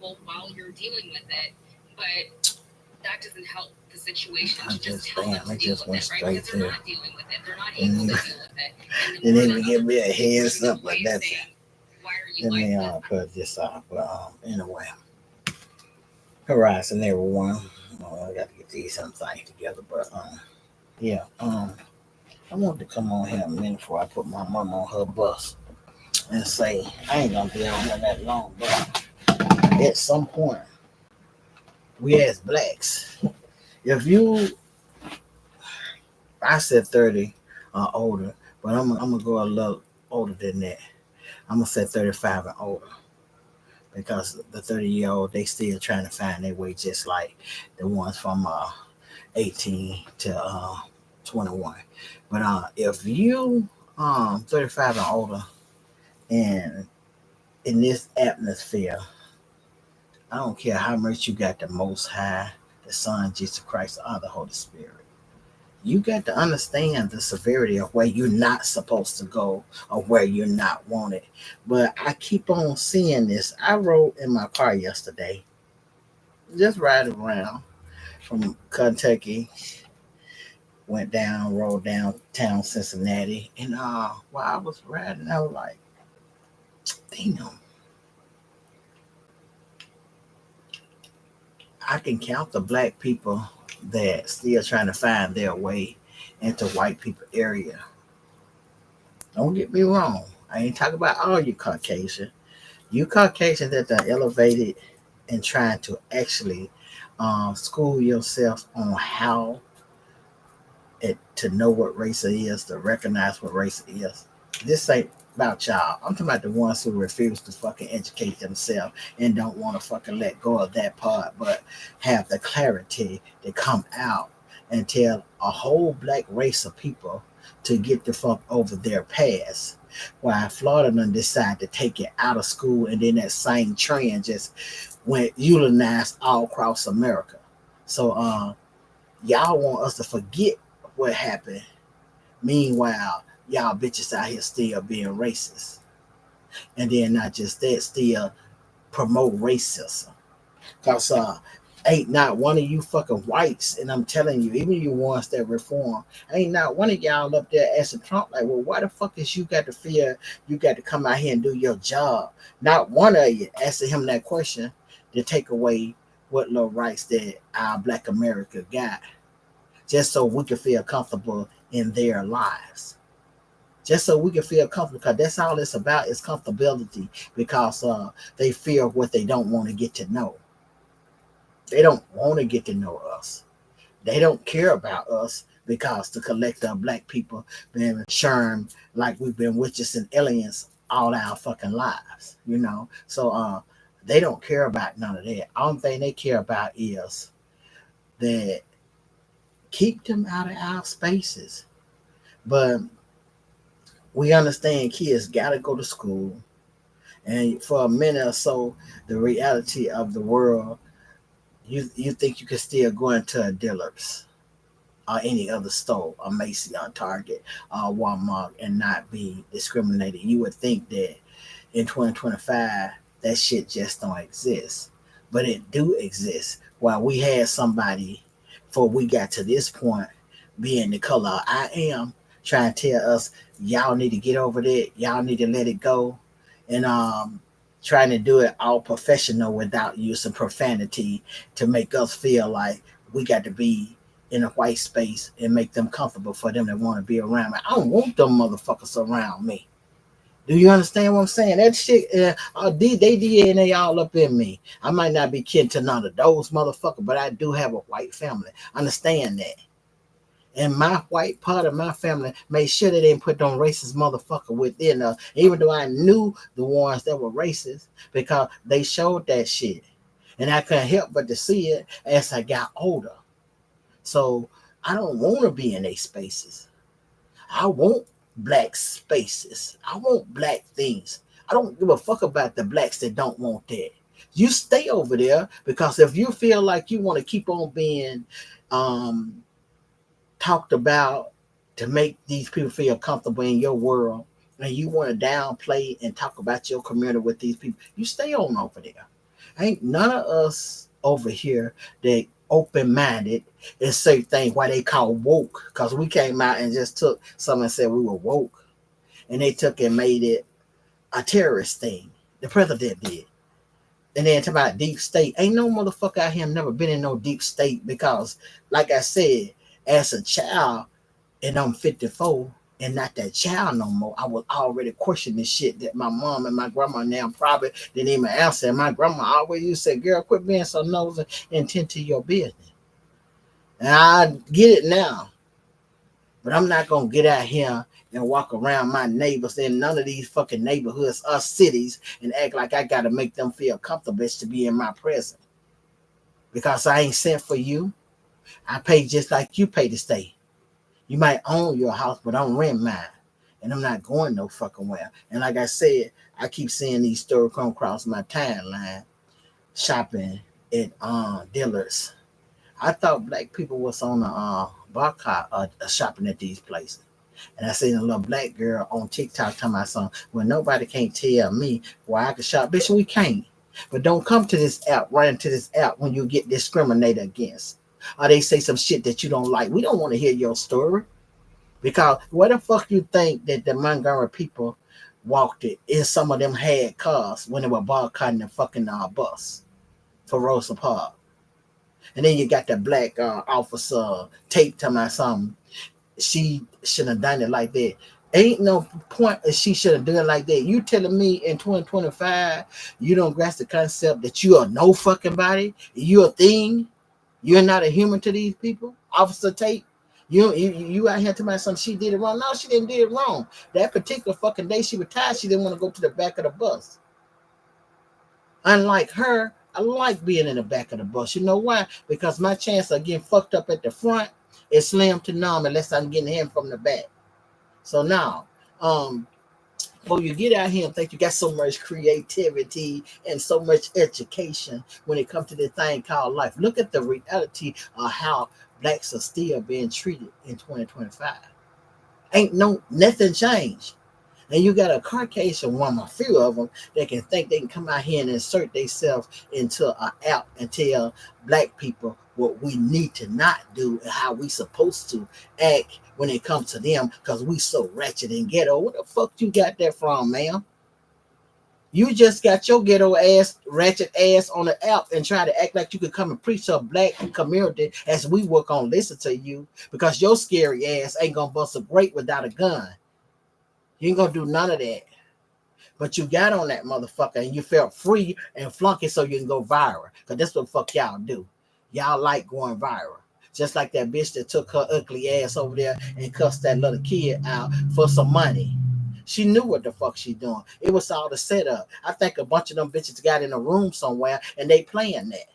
people while you're dealing with it. But that doesn't help the situation to just tell them to it deal just with went it, right? Because straight they're there. not dealing with it. They're not And able then, to deal with it. And the then more they that would give other me a people keep heads pushing their up, but way and that's saying, why are you let like me this? put this off. But anyway, harassing everyone. I got to get these some things together. But yeah, I want to come on here a minute before I put my mom on her bus and say I ain't gonna be on here that long, but at some point, we as blacks, if you, I said 30 or older, but I'm gonna go a little older than that. I'm gonna say 35 and older because the 30-year-old they still trying to find their way, just like the ones from 18 to 21. But if you 35 and older and in this atmosphere, I don't care how much you got the Most High, the Son, Jesus Christ, or the Holy Spirit. You got to understand the severity of where you're not supposed to go or where you're not wanted. But I keep on seeing this. I rode in my car yesterday, just riding around from Kentucky, went down, rode downtown Cincinnati, and while I was riding, I was like, damn, I can count the black people that still trying to find their way into white people area. Don't get me wrong. I ain't talking about all you Caucasian. You Caucasian that are elevated and trying to actually school yourself on how to know what race it is, to recognize what race it is. This ain't about y'all. I'm talking about the ones who refuse to fucking educate themselves and don't want to fucking let go of that part, but have the clarity to come out and tell a whole black race of people to get the fuck over their past. Why Florida done decide to take it out of school, and then that same trend just went utilized all across America. So y'all want us to forget what happened. Meanwhile, y'all bitches out here still being racist. And then not just that, still promote racism. Cause ain't not one of you fucking whites, and I'm telling you, even you ones that reform, ain't not one of y'all up there asking Trump like, well, why the fuck is you got to fear you got to come out here and do your job? Not one of you asking him that question to take away what little rights that our black America got, just so we can feel comfortable in their lives. Just so we can feel comfortable, because that's all it's about is comfortability. Because they fear what they don't want to get to know. They don't want to get to know us. They don't care about us because the collective of black people been sherm like we've been witches and aliens all our fucking lives, you know. So they don't care about none of that. Only thing they care about is that keep them out of our spaces. But we understand kids gotta go to school, and for a minute or so, the reality of the world, you think you can still go into a Dillard's or any other store, a Macy or Target or Walmart, and not be discriminated. You would think that in 2025 that shit just don't exist, but it do exist. While we had somebody, before we got to this point, being the color I am, trying to tell us y'all need to get over that, y'all need to let it go, and trying to do it all professional without using profanity to make us feel like we got to be in a white space and make them comfortable for them that want to be around me. I don't want them motherfuckers around me. Do you understand what I'm saying? That shit, they DNA all up in me. I might not be kin to none of those motherfuckers, but I do have a white family. Understand that. And my white part of my family made sure they didn't put them racist motherfucker within us, even though I knew the ones that were racist because they showed that shit. And I couldn't help but to see it as I got older. So I don't want to be in these spaces. I want black spaces. I want black things. I don't give a fuck about the blacks that don't want that. You stay over there because if you feel like you want to keep on being um, talked about to make these people feel comfortable in your world, and you want to downplay and talk about your community with these people, you stay on over there. Ain't none of us over here that open-minded and say things why they call woke. Because we came out and just took something and said we were woke. And they took and made it a terrorist thing. The president did. And then talk about deep state. Ain't no motherfucker out here never been in no deep state because, like I said, as a child, and I'm 54 and not that child no more, I was already questioning shit that my mom and my grandma now probably didn't even answer. And my grandma always used to say, girl, quit being so nosy and tend to your business. And I get it now. But I'm not going to get out here and walk around my neighbors in none of these fucking neighborhoods or cities and act like I got to make them feel comfortable to be in my presence. Because I ain't sent for you. I pay just like you pay to stay. You might own your house, but I'm rent mine. And I'm not going no fucking well. And like I said, I keep seeing these stories come across my timeline shopping at Dillard's. I thought black people was on a boycott shopping at these places. And I seen a little black girl on TikTok talking about something. Well, nobody can't tell me where I can shop. Bitch, we can't. But don't come to this app, right into this app when you get discriminated against. Or they say some shit that you don't like. We don't want to hear your story. Because where the fuck you think that the Montgomery people walked it and some of them had cars when they were boycotting the fucking bus for Rosa Parks? And then you got the black officer taped to my something. She should have done it like that. Ain't no point that she should have done it like that. You telling me in 2025 you don't grasp the concept that you are no fucking body? You're a thing? You're not a human to these people? Officer Tate? You out here talking about something she did it wrong. No, she didn't do it wrong. That particular fucking day she retired, she didn't want to go to the back of the bus. Unlike her, I like being in the back of the bus. You know why? Because my chance of getting fucked up at the front is slim to none unless I'm getting him from the back. So now, before you get out here and think you got so much creativity and so much education when it comes to this thing called life, look at the reality of how blacks are still being treated in 2025. Ain't nothing changed. And you got a Caucasian woman, a few of them, that can think they can come out here and insert themselves into an app and tell black people what we need to not do and how we supposed to act when it comes to them because we so ratchet and ghetto. Where the fuck you got that from, ma'am? You just got your ghetto ass, ratchet ass on the app and try to act like you could come and preach to a black community as we work on listen to you because your scary ass ain't gonna bust a grape without a gun. You ain't gonna do none of that. But you got on that motherfucker and you felt free and flunk it so you can go viral. Because that's what the fuck y'all do. Y'all like going viral. Just like that bitch that took her ugly ass over there and cussed that little kid out for some money. She knew what the fuck she doing. It was all the setup. I think a bunch of them bitches got in a room somewhere and they playing that.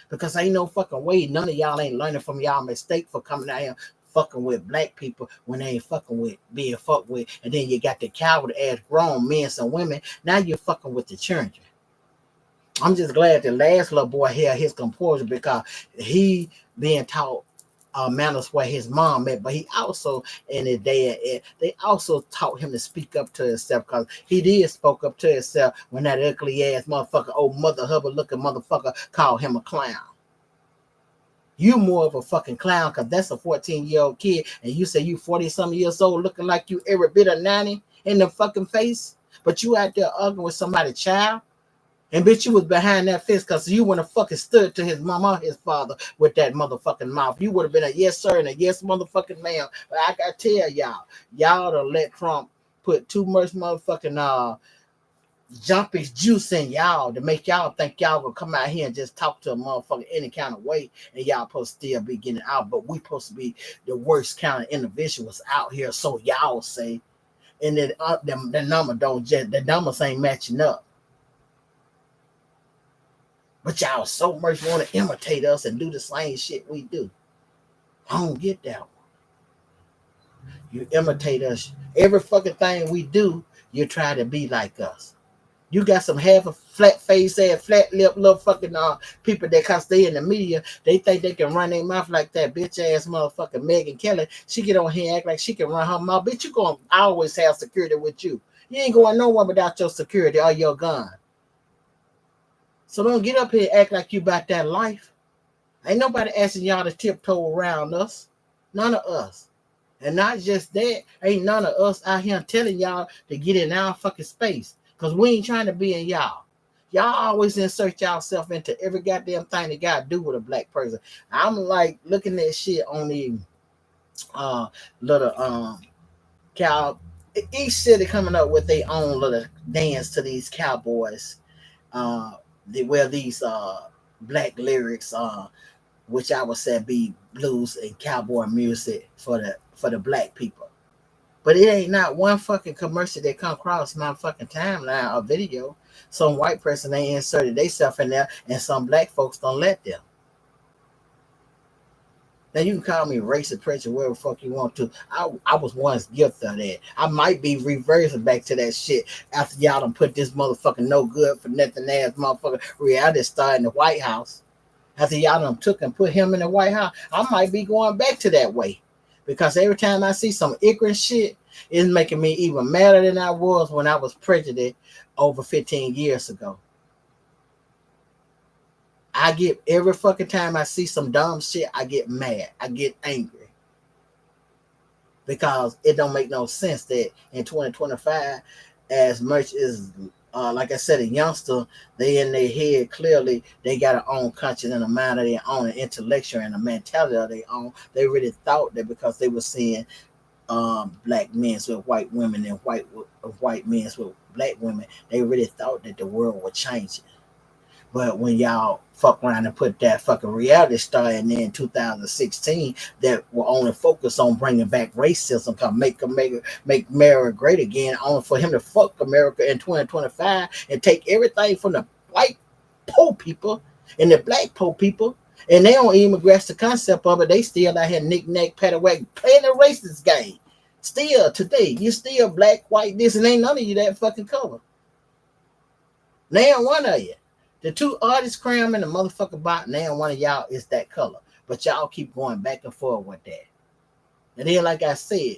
Because ain't no fucking way none of y'all ain't learning from y'all mistake for coming out here fucking with black people when they ain't fucking with being fucked with. And then you got the coward ass grown men and women. Now you're fucking with the children. I'm just glad the last little boy had his composure because he being taught manners where his mom met, but he also in his dad, they also taught him to speak up to himself because he did spoke up to himself when that ugly ass motherfucker, old Mother Hubbard looking motherfucker called him a clown. You more of a fucking clown because that's a 14-year-old kid and you say you 40-something years old looking like you every bit of 90 in the fucking face, but you out there arguing with somebody's child. And bitch, you was behind that fence because you wouldn't have fucking stood to his mama, his father with that motherfucking mouth. You would have been a yes sir and a yes motherfucking ma'am. But I gotta tell y'all to let Trump put too much motherfucking jumpy juice in y'all to make y'all think y'all gonna come out here and just talk to a motherfucker any kind of way and y'all supposed to still be getting out. But we supposed to be the worst kind of individuals out here, so y'all say. And then the number don't just the numbers ain't matching up. But y'all so much want to imitate us and do the same shit we do. I don't get that one. You imitate us. Every fucking thing we do, you try to be like us. You got some half a flat face ass, flat lip little fucking people that can't stay in the media. They think they can run their mouth like that bitch ass motherfucking Megyn Kelly. She get on here and act like she can run her mouth. Bitch, you gonna always have security with you. You ain't going nowhere without your security or your gun. So don't get up here and act like you about that life. Ain't nobody asking y'all to tiptoe around us. None of us. And not just that, ain't none of us out here telling y'all to get in our fucking space. Because we ain't trying to be in y'all. Y'all always insert yourself into every goddamn thing that got to do with a black person. I'm like looking at shit on the little cow. Each city coming up with their own little dance to these cowboys. They wear these black lyrics, which I would say be blues and cowboy music for the black people. But it ain't not one fucking commercial that come across my fucking timeline or video. Some white person they inserted themselves in there, and some black folks don't let them. Now you can call me racist, preacher, whatever the fuck you want to. I was once guilty of that. I might be reversing back to that shit after y'all done put this motherfucking no good for nothing ass motherfucker reality star in the White House. After y'all done took and put him in the White House, I might be going back to that way. Because every time I see some ignorant shit, it's making me even madder than I was when I was prejudiced over 15 years ago. I get every fucking time I see some dumb shit, I get mad. I get angry. Because it don't make no sense that in 2025, as much as like I said, a youngster, they in their head clearly they got their own conscience and a mind of their own, an intellectual and a mentality of their own. They really thought that because they were seeing black men with white women and white men with black women, they really thought that the world was changing. But when y'all fuck around and put that fucking reality star in there in 2016 that will only focus on bringing back racism, come make America great again, only for him to fuck America in 2025 and take everything from the white poor people and the black poor people, and they don't even grasp the concept of it. They still out here knick-knack, paddywhack, playing the racist game. Still today, you still black, white, this, and ain't none of you that fucking color. Now one of you. The two artists cram in the motherfucking bot, now one of y'all is that color. But y'all keep going back and forth with that. And then, like I said,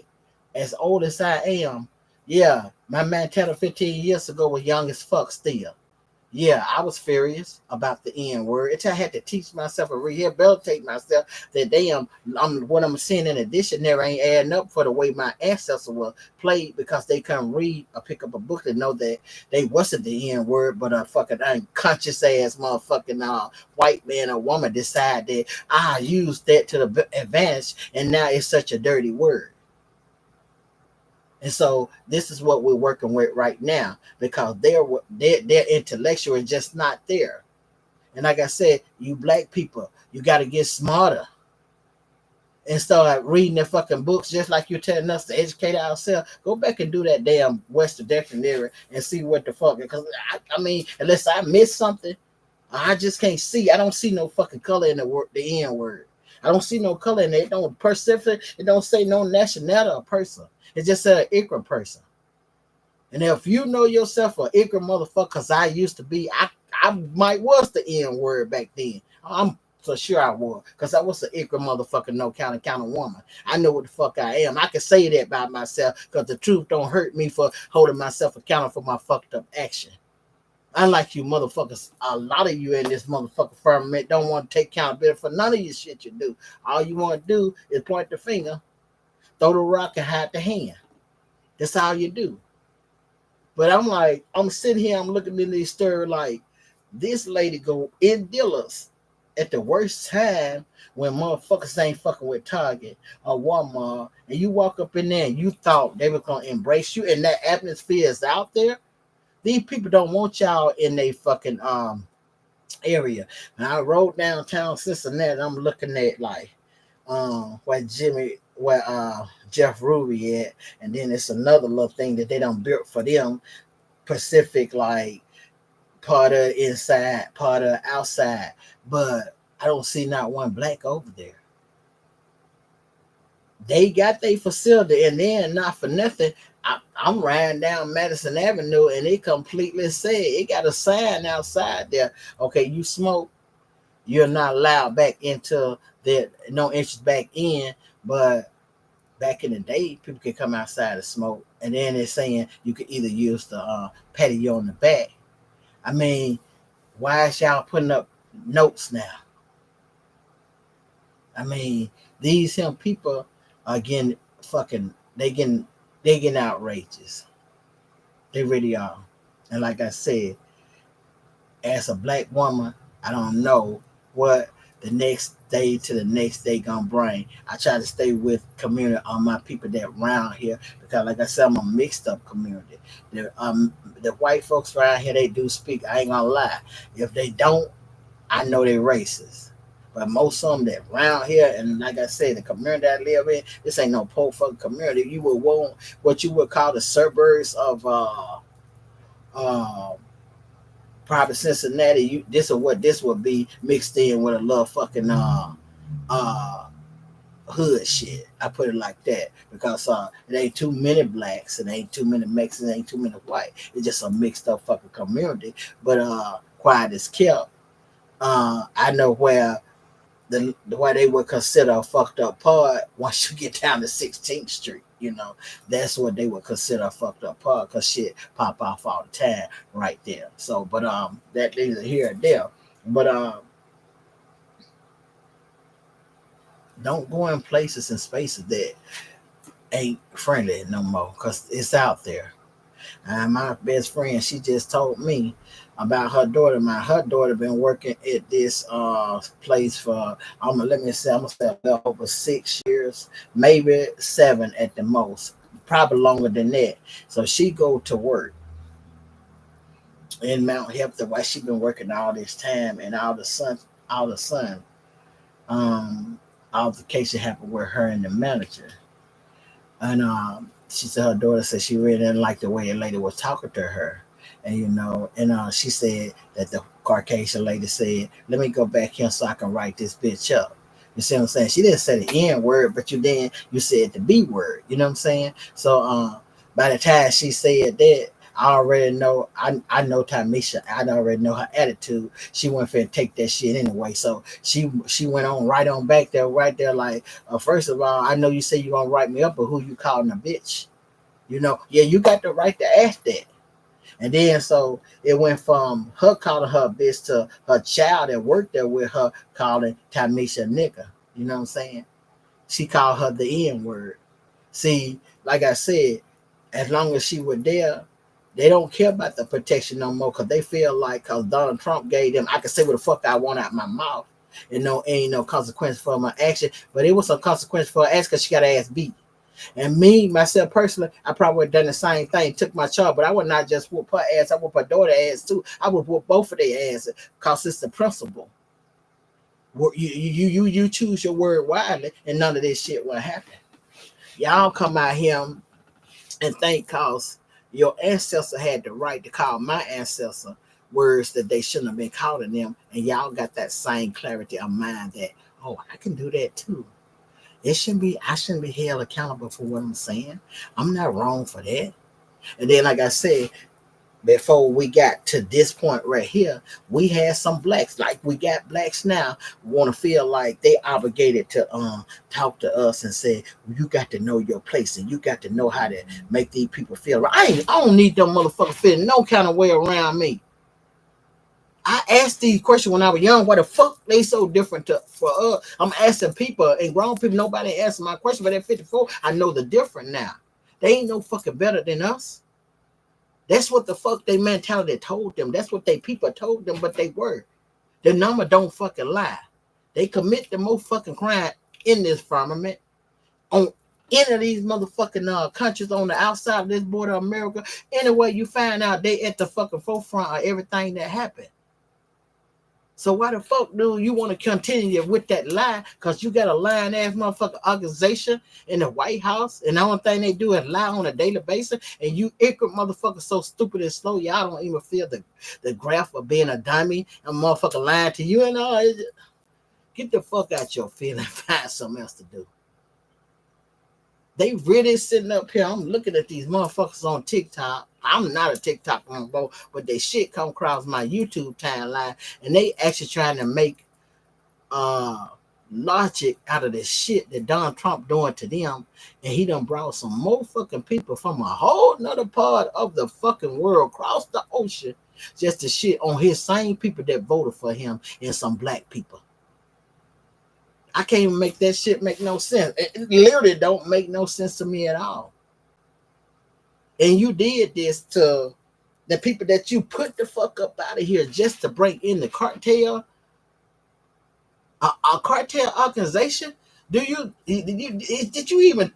as old as I am, yeah, my man 10 or 15 years ago was young as fuck still. Yeah, I was furious about the N word. Until I had to teach myself and rehabilitate myself that damn, what I'm seeing in the dictionary ain't adding up for the way my ancestors were played, because they couldn't read or pick up a book to know that they wasn't the N word, but a fucking unconscious ass motherfucking white man or woman decide that I used that to the advantage, and now it's such a dirty word. And so this is what we're working with right now, because their intellectual is just not there. And like I said, you black people, you got to get smarter and start reading their fucking books, just like you're telling us to educate ourselves. Go back and do that damn Western Dictionary and see what the fuck. Because I mean, unless I miss something, I just can't see. I don't see no fucking color in the N word. I don't see no color in it. It don't specific. It don't say no nationality or person. It just said an ignorant person. And if you know yourself an ignorant motherfucker, because I used to be, I might was the N word back then. I'm for sure I was, because I was an ignorant motherfucker, no kind of woman. I know what the fuck I am. I can say that by myself, because the truth don't hurt me for holding myself accountable for my fucked up action. Unlike you motherfuckers, a lot of you in this motherfucker firmament don't want to take accountability for none of your shit you do. All you want to do is point the finger, throw the rock, and hide the hand. That's all you do. But I'm sitting here, I'm looking in this story like, this lady go in dealers at the worst time when motherfuckers ain't fucking with Target or Walmart, and you walk up in there and you thought they were going to embrace you, and that atmosphere is out there. These people don't want y'all in their fucking area. And I rode downtown Cincinnati, I'm looking at like where Jeff Ruby at, and then it's another little thing that they done built for them, Pacific, like part of inside, part of outside, but I don't see not one black over there. They got their facility, and then not for nothing, I'm riding down Madison Avenue, and it completely said, it got a sign outside there. Okay, you smoke, you're not allowed back into that, no entrance back in. But back in the day, people could come outside and smoke, and then they're saying you could either use the patio on the back. I mean, Why is y'all putting up notes now? I mean, these him people are getting fucking they getting outrageous. They really are. And like I said, as a black woman, I don't know what the next day to the next day gonna bring. I try to stay with community on my people that around here because like I said, I'm a mixed up community. The white folks around here they do speak, I ain't gonna lie. If they don't, I know they racist. But most of them that around here, and like I said, the community I live in, this ain't no poor fucking community. You would want what you would call the suburbs of uh probably Cincinnati. This is what this would be mixed in with a little fucking uh hood shit. I put it like that because it ain't too many blacks, it ain't too many Mexicans, it ain't too many white. It's just a mixed up fucking community. But quiet as kept. I know where the way they would consider a fucked up part once you get down to 16th Street. You know, that's what they would consider a fucked up part because shit pop off all the time right there. So, but that neither here or there. But don't go in places and spaces that ain't friendly no more because it's out there. My best friend, she just told me about her daughter. Her daughter been working at this place for I'm gonna say a little over 6 years, maybe 7 at the most, probably longer than that. So she go to work in Mount Hampton while she been working all this time, and all the sun, altercation happened with her and the manager. And she said her daughter said she really didn't like the way the lady was talking to her. And she said that the Caucasian lady said, "Let me go back here so I can write this bitch up." You see what I'm saying? She didn't say the N word, but you said the B word. You know what I'm saying? So by the time she said that, I already know. I know Tamisha. I already know her attitude. She went for to take that shit anyway. So she went on back there, right there. Like first of all, I know you say you gonna write me up, but who you calling a bitch? You know, yeah, you got the right to ask that. And then so it went from her calling her a bitch to her child that worked there with her calling Tamisha nigga. You know what I'm saying? She called her the N word. See, like I said, as long as she was there, they don't care about the protection no more because they feel like because Donald Trump gave them, I can say what the fuck I want out my mouth. And no, ain't no consequence for my action. But it was some consequence for her ass because she got her ass beat. And me, myself personally, I probably would have done the same thing, took my child, but I would not just whoop her ass, I whoop her daughter ass too. I would whoop both of their asses because it's the principle. You choose your word widely, and none of this shit will happen. Y'all come out here and think cause your ancestor had the right to call my ancestor words that they shouldn't have been calling them, and y'all got that same clarity of mind that, oh, I can do that too. I shouldn't be held accountable for what I'm saying. I'm not wrong for that. And then, like I said, before we got to this point right here, we had some blacks, like we got blacks now, want to feel like they obligated to talk to us and say, well, you got to know your place and you got to know how to make these people feel right. I don't need them motherfuckers feeling no kind of way around me. I asked these questions when I was young. Why the fuck they so different for us? I'm asking people and grown people. Nobody answered my question, but at 54, I know the difference now. They ain't no fucking better than us. That's what the fuck they mentality told them. That's what they people told them, but they were. The number don't fucking lie. They commit the most fucking crime in this firmament on any of these motherfucking countries on the outside of this border of America. Anyway, you find out they at the fucking forefront of everything that happened. So why the fuck do you want to continue with that lie? Because you got a lying ass motherfucking organization in the White House, and the only thing they do is lie on a daily basis. And you ignorant motherfuckers so stupid and slow, y'all don't even feel the graph of being a dummy and motherfucker lying to you and all. Get the fuck out your feeling. Find something else to do. They really sitting up here. I'm looking at these motherfuckers on TikTok. I'm not a TikTok on board, but they shit come across my YouTube timeline, and they actually trying to make logic out of the shit that Donald Trump doing to them, and he done brought some more fucking people from a whole nother part of the fucking world across the ocean just to shit on his same people that voted for him and some black people. I can't even make that shit make no sense. It literally don't make no sense to me at all. And you did this to the people that you put the fuck up out of here just to break in the cartel, a cartel organization. Did you even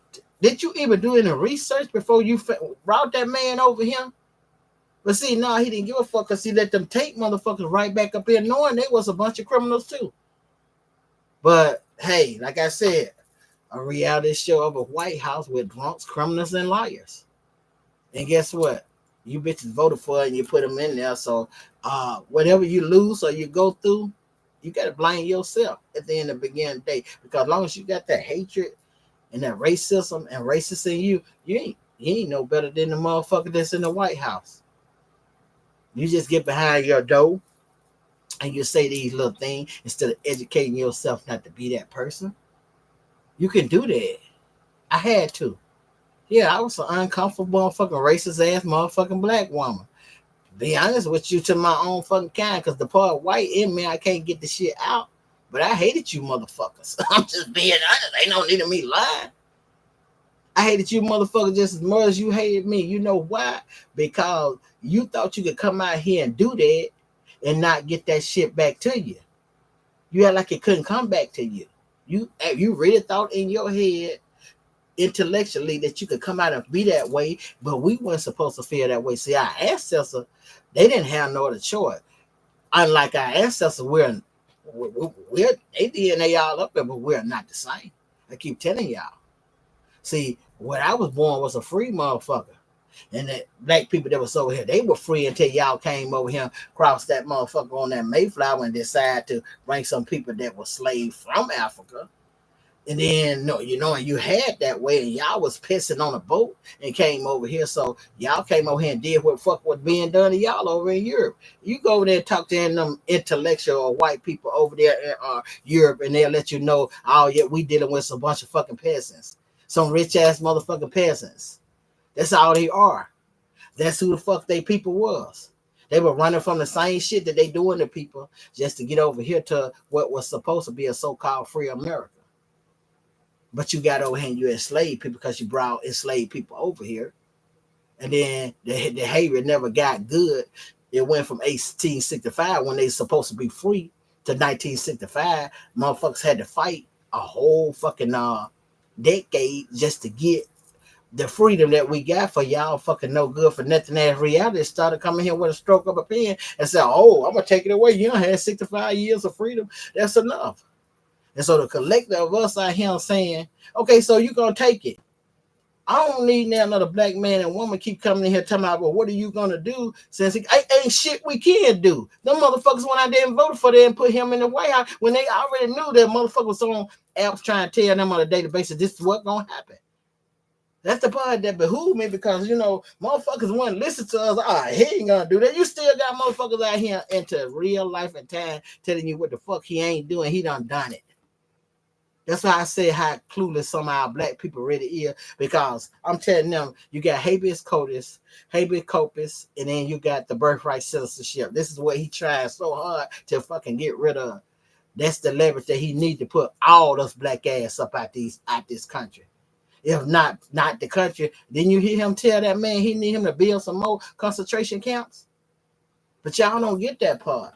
do any research before you brought that man over here? But see, no, he didn't give a fuck because he let them take motherfuckers right back up here knowing they was a bunch of criminals too. But hey, like I said, a reality show of a White House with drunks, criminals, and liars. And guess what? You bitches voted for it and you put them in there. So whatever you lose or you go through, you got to blame yourself at the end of the beginning of the day. Because as long as you got that hatred and that racism and racist in you, you ain't no better than the motherfucker that's in the White House. You just get behind your door and you say these little things instead of educating yourself not to be that person. You can do that. I had to. Yeah, I was an uncomfortable motherfucking racist ass motherfucking black woman. Be honest with you, to my own fucking kind, because the part white in me, I can't get the shit out. But I hated you motherfuckers. I'm just being honest. Ain't no need of me lying. I hated you motherfuckers just as much as you hated me. You know why? Because you thought you could come out here and do that and not get that shit back to you. You had like it couldn't come back to you. You really thought in your head intellectually that you could come out and be that way, but we weren't supposed to feel that way. See, our ancestors, they didn't have no other choice. Unlike our ancestors, we're they DNA all up there, but we're not the same. I keep telling y'all. See, when I was born was a free motherfucker. And the black people that was over here, they were free until y'all came over here, crossed that motherfucker on that Mayflower and decided to bring some people that were slaves from Africa. And then, no, you know, and you had that way, and y'all was pissing on a boat and came over here. So y'all came over here and did what fuck was being done to y'all over in Europe. You go over there and talk to them intellectual or white people over there in Europe, and they'll let you know, oh, yeah, we dealing with some bunch of fucking peasants. Some rich-ass motherfucking peasants. That's all they are. That's who the fuck they people was. They were running from the same shit that they doing to people just to get over here to what was supposed to be a so-called free America. But you got over here and you enslaved people because you brought enslaved people over here. And then the behavior never got good. It went from 1865 when they supposed to be free to 1965. Motherfuckers had to fight a whole fucking decade just to get the freedom that we got for y'all fucking no good for nothing. As reality started coming here with a stroke of a pen and said, oh, I'm going to take it away. You don't have 65 years of freedom. That's enough. And so the collective of us out here saying, okay, so you're going to take it. I don't need now another black man and woman keep coming in here talking about, well, what are you going to do? Since it ain't shit we can do. Them motherfuckers went out there and voted for them and put him in the White House when they already knew that motherfucker was on apps trying to tell them on a daily basis, this is what's going to happen. That's the part that behooved me because, you know, motherfuckers wouldn't listen to us. Ah, he ain't going to do that. You still got motherfuckers out here into real life and time telling you what the fuck he ain't doing. He done it. That's why I say how clueless some of our black people really is, because I'm telling them you got habeas corpus, and then you got the birthright citizenship. This is what he tries so hard to fucking get rid of. That's the leverage that he need to put all us black ass up out this country. If not the country, then you hear him tell that man he need him to build some more concentration camps. But y'all don't get that part.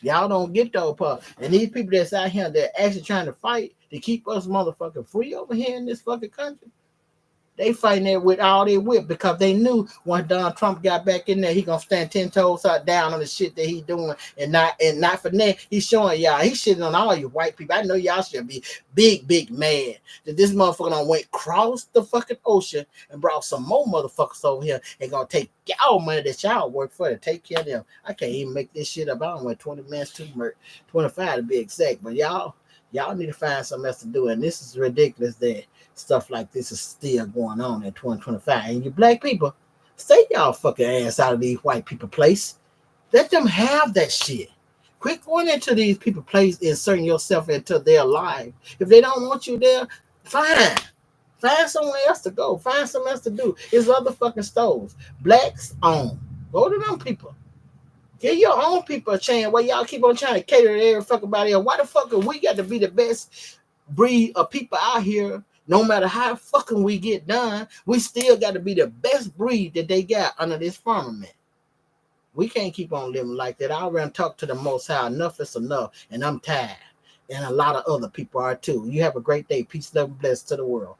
Y'all don't get those part. And these people that's out here that actually trying to fight to keep us motherfucking free over here in this fucking country, they fighting it with all their whip because they knew when Donald Trump got back in there, he gonna stand 10 toes down on the shit that he doing, and not for that. He's showing y'all, he's shitting on all you white people. I know y'all should be big mad that this motherfucker done went across the fucking ocean and brought some more motherfuckers over here and gonna take y'all money that y'all work for to take care of them. I can't even make this shit up. I don't want 20 minutes to 25 to be exact, but y'all need to find something else to do, and this is ridiculous that stuff like this is still going on in 2025. And you black people, stay y'all fucking ass out of these white people place. Let them have that shit. Quit going into these people's place, inserting yourself into their life. If they don't want you there, fine. Find somewhere else to go. Find something else to do. It's other fucking stores. Blacks own. Go to them people. Give your own people a chance. Why y'all keep on trying to cater to every fucking body else? Why the fuck are we got to be the best breed of people out here? No matter how fucking we get done, we still got to be the best breed that they got under this firmament. We can't keep on living like that. I'll run talk to the Most High. Enough is enough, and I'm tired. And a lot of other people are too. You have a great day. Peace, love, and blessings to the world.